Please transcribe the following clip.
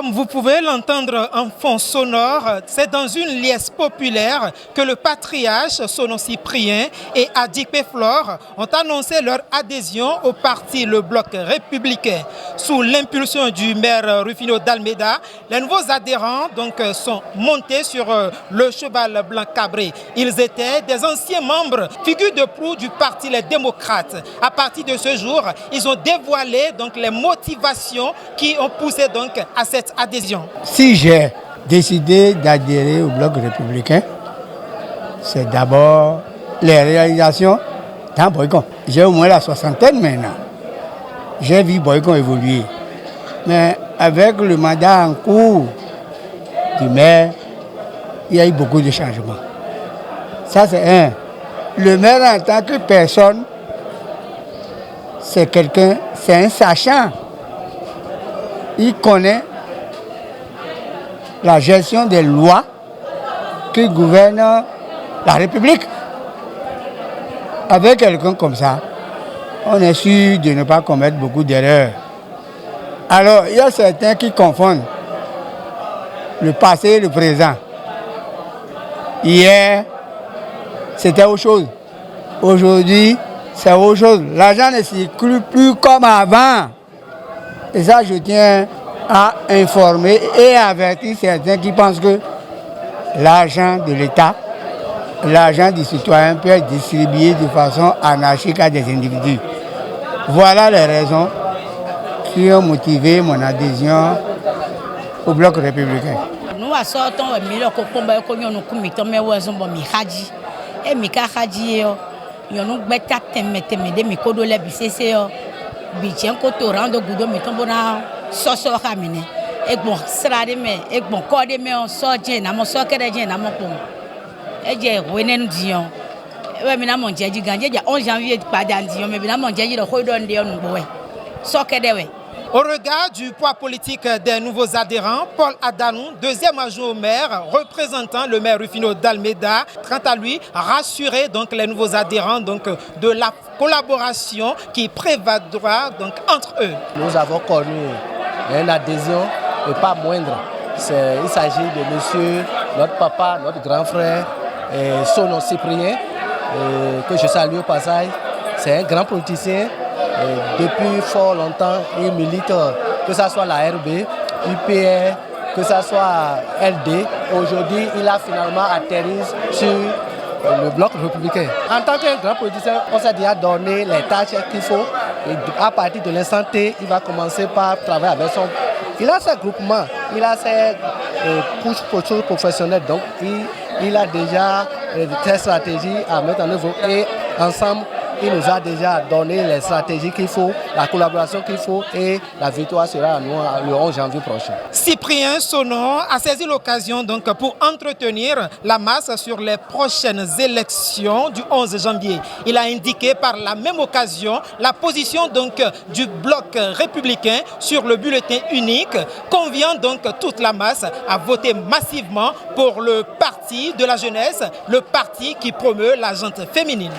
Comme vous pouvez l'entendre en fond sonore, c'est dans une liesse populaire que le patriarche Sono Cyprien et Adikpe Flore ont annoncé leur adhésion au parti Le Bloc Républicain. Sous l'impulsion du maire Rufino d'Almeida, les nouveaux adhérents sont montés sur le cheval blanc cabré. Ils étaient des anciens membres, figures de proue du parti Les Démocrates. À partir de ce jour, ils ont dévoilé les motivations qui ont poussé à cette adhésion. Si j'ai décidé d'adhérer au Bloc républicain, c'est d'abord les réalisations dans Boycon. J'ai au moins la soixantaine maintenant. J'ai vu Boycon évoluer. Mais avec le mandat en cours du maire, il y a eu beaucoup de changements. Ça, c'est un. Le maire, en tant que personne, c'est quelqu'un, c'est un sachant. Il connaît la gestion des lois qui gouvernent la République. Avec quelqu'un comme ça, on est sûr de ne pas commettre beaucoup d'erreurs. Alors, il y a certains qui confondent le passé et le présent. Hier, c'était autre chose. Aujourd'hui, c'est autre chose. L'argent ne circule plus comme avant. Et ça, je tiens à informer et avertir certains qui pensent que l'argent de l'État, l'argent du citoyen peut être distribué de façon anarchique à des individus. Voilà les raisons qui ont motivé mon adhésion au Bloc républicain. Nous assortons un million de combat que nous avons commis, mais nous avons mis Hadji. Et Mika Hadji, nous avons mis des micros de BCC. Bien que rendre goudou mettons bon soso ramine et bon srade me et bon code me on soje na mo sokere je na mo pon e je wenen dion e me na mon jeji ganje 11 janvier pada dion me na mon jeji do hodo ndi on bo we sokede we. Au regard du poids politique des nouveaux adhérents, Paul Adanou, deuxième adjoint au maire, représentant le maire Rufino d'Almeida, quant à lui, rassurer les nouveaux adhérents de la collaboration qui prévaudra entre eux. Nous avons connu une adhésion et pas moindre. Il s'agit de monsieur, notre papa, notre grand frère, Sono Cyprien, que je salue au passage. C'est un grand politicien. Depuis fort longtemps, il milite, que ce soit la RB, UPR, que ce soit LD. Aujourd'hui, il a finalement atterri sur le Bloc républicain. En tant que grand politicien, on s'est déjà donné les tâches qu'il faut. Et à partir de l'instant T, il va commencer par travailler avec son... Il a ses groupements, il a ses couches professionnelles. Donc, il a déjà des stratégies à mettre en œuvre. Et ensemble, il nous a déjà donné les stratégies qu'il faut, la collaboration qu'il faut et la victoire sera à nous le 11 janvier prochain. Cyprien Sono a saisi l'occasion pour entretenir la masse sur les prochaines élections du 11 janvier. Il a indiqué par la même occasion la position du Bloc républicain sur le bulletin unique, conviant toute la masse à voter massivement pour le parti de la jeunesse, le parti qui promeut la gente féminine.